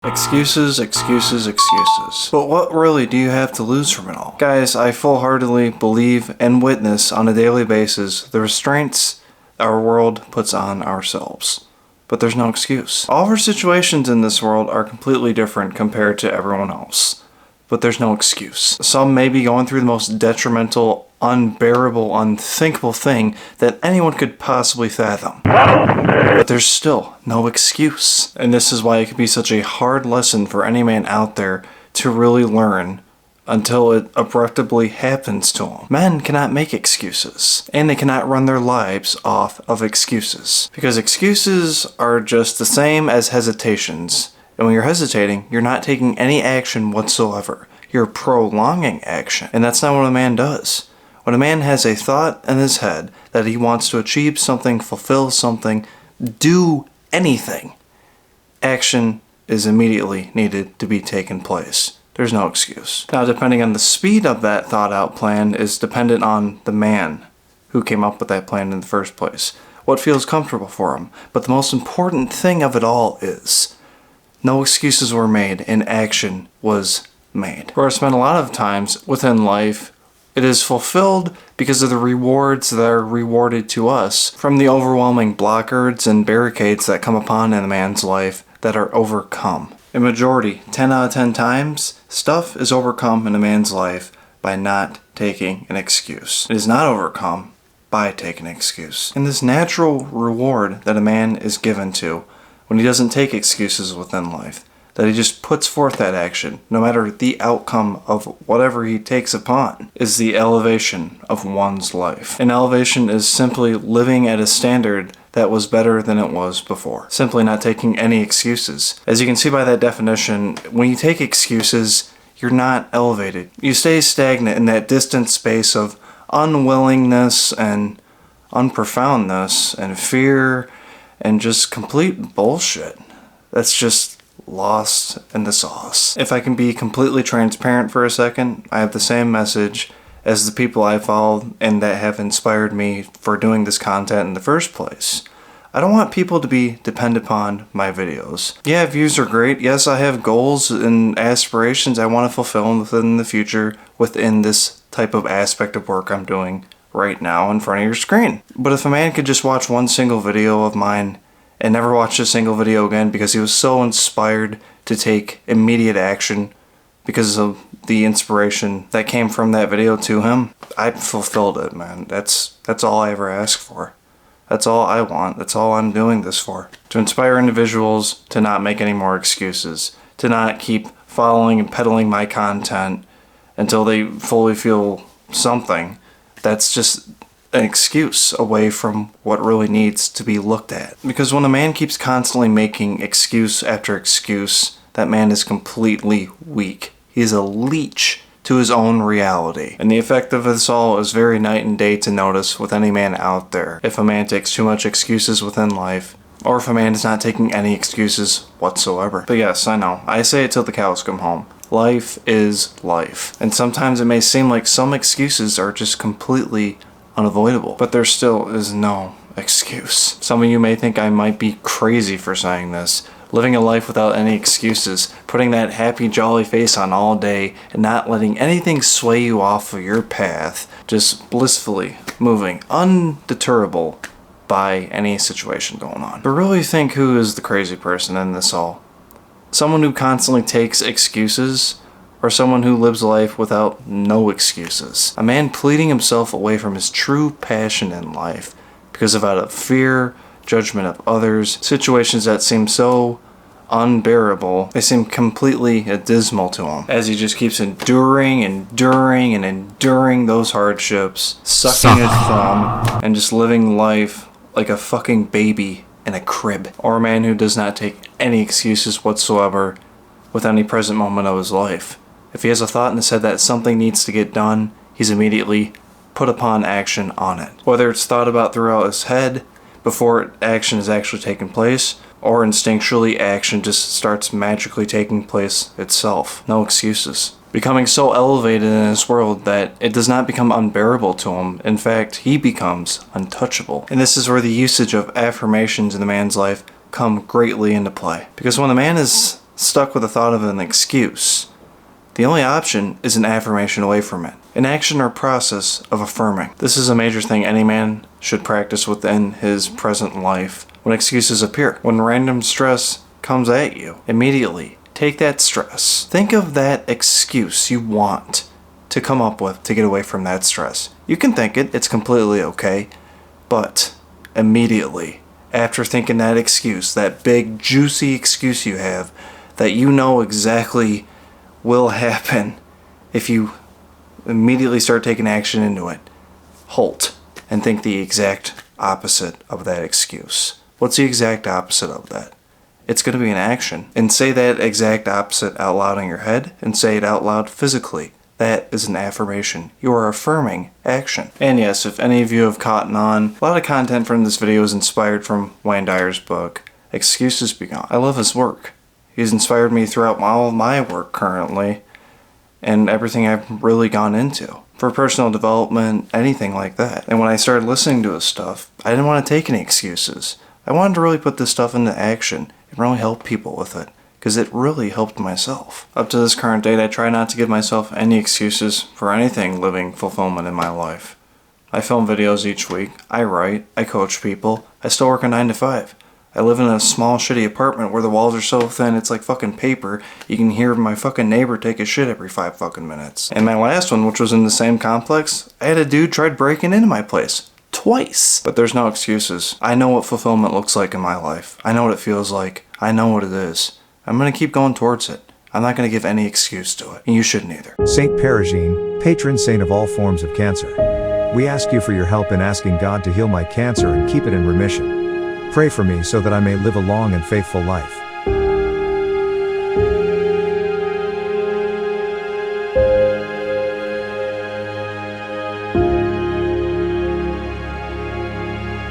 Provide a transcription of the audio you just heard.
Excuses, excuses, excuses. But what really do you have to lose from it all? Guys, I full-heartedly believe and witness on a daily basis the restraints our world puts on ourselves. But there's no excuse. All of our situations in this world are completely different compared to everyone else. But there's no excuse. Some may be going through the most detrimental, unbearable, unthinkable thing that anyone could possibly fathom. But there's still no excuse. And this is why it can be such a hard lesson for any man out there to really learn until it abruptly happens to them. Men cannot make excuses, and they cannot run their lives off of excuses. Because excuses are just the same as hesitations. And when you're hesitating, you're not taking any action whatsoever. You're prolonging action. And that's not what a man does. When a man has a thought in his head that he wants to achieve something, fulfill something, do anything, action is immediately needed to be taken place. There's no excuse. Now, depending on the speed of that thought out plan is dependent on the man who came up with that plan in the first place. What feels comfortable for him. But the most important thing of it all is no excuses were made and action was made. Of course, men, a lot of times within life, it is fulfilled because of the rewards that are rewarded to us from the overwhelming blockades and barricades that come upon in a man's life that are overcome. In majority, 10 out of 10 times, stuff is overcome in a man's life by not taking an excuse. It is not overcome by taking an excuse. And this natural reward that a man is given to when he doesn't take excuses within life, that he just puts forth that action, no matter the outcome of whatever he takes upon, is the elevation of one's life. And elevation is simply living at a standard that was better than it was before. Simply not taking any excuses. As you can see by that definition, when you take excuses, you're not elevated. You stay stagnant in that distant space of unwillingness and unprofoundness and fear and just complete bullshit. That's just lost in the sauce. If I can be completely transparent for a second, I have the same message as the people I follow and that have inspired me for doing this content in the first place. I don't want people to be dependent upon my videos. Yeah, views are great. Yes, I have goals and aspirations I want to fulfill within the future within this type of aspect of work I'm doing right now in front of your screen. But if a man could just watch one single video of mine and never watch a single video again because he was so inspired to take immediate action because of the inspiration that came from that video to him, I fulfilled it, man. That's all I ever ask for. That's all I want. That's all I'm doing this for. To inspire individuals to not make any more excuses, to not keep following and peddling my content until they fully feel something. That's just an excuse away from what really needs to be looked at. Because when a man keeps constantly making excuse after excuse, that man is completely weak. He is a leech to his own reality. And the effect of this all is very night and day to notice with any man out there. If a man takes too much excuses within life, or if a man is not taking any excuses whatsoever. But yes, I know. I say it till the cows come home. Life is life. And sometimes it may seem like some excuses are just completely unavoidable. But there still is no excuse. Some of you may think I might be crazy for saying this. Living a life without any excuses, putting that happy, jolly face on all day, and not letting anything sway you off of your path, just blissfully moving, undeterrable by any situation going on. But really think who is the crazy person in this all? Someone who constantly takes excuses, or someone who lives life without no excuses? A man pleading himself away from his true passion in life because of out of fear, judgment of others, situations that seem so unbearable, they seem completely dismal to him, as he just keeps enduring those hardships, sucking his thumb, and just living life like a fucking baby in a crib. Or a man who does not take any excuses whatsoever with any present moment of his life. If he has a thought in his head that something needs to get done, he's immediately put upon action on it. Whether it's thought about throughout his head before action is actually taking place, or instinctually action just starts magically taking place itself. No excuses. Becoming so elevated in this world that it does not become unbearable to him. In fact, he becomes untouchable. And this is where the usage of affirmations in the man's life come greatly into play. Because when a man is stuck with the thought of an excuse, the only option is an affirmation away from it. An action or process of affirming. This is a major thing any man should practice within his present life when excuses appear. When random stress comes at you, immediately take that stress. Think of that excuse you want to come up with to get away from that stress. You can think it, it's completely okay, but immediately after thinking that excuse, that big juicy excuse you have that you know exactly will happen if you immediately start taking action into it, halt and think the exact opposite of that excuse. What's the exact opposite of that? It's going to be an action. And say that exact opposite out loud in your head and say it out loud physically. That is an affirmation. You are affirming action. And yes, if any of you have caught on, a lot of content from this video is inspired from Wayne Dyer's book, Excuses Be Gone. I love his work. He's inspired me throughout all of my work currently and everything I've really gone into for personal development, anything like that. And when I started listening to his stuff, I didn't want to take any excuses. I wanted to really put this stuff into action and really help people with it because it really helped myself. Up to this current date, I try not to give myself any excuses for anything living fulfillment in my life. I film videos each week, I write, I coach people, I still work a 9 to 5. I live in a small shitty apartment where the walls are so thin it's like fucking paper. You can hear my fucking neighbor take a shit every 5 fucking minutes. And my last one, which was in the same complex, I had a dude tried breaking into my place. Twice. But there's no excuses. I know what fulfillment looks like in my life. I know what it feels like. I know what it is. I'm gonna keep going towards it. I'm not gonna give any excuse to it. And you shouldn't either. Saint Perigine, patron saint of all forms of cancer. We ask you for your help in asking God to heal my cancer and keep it in remission. Pray for me so that I may live a long and faithful life.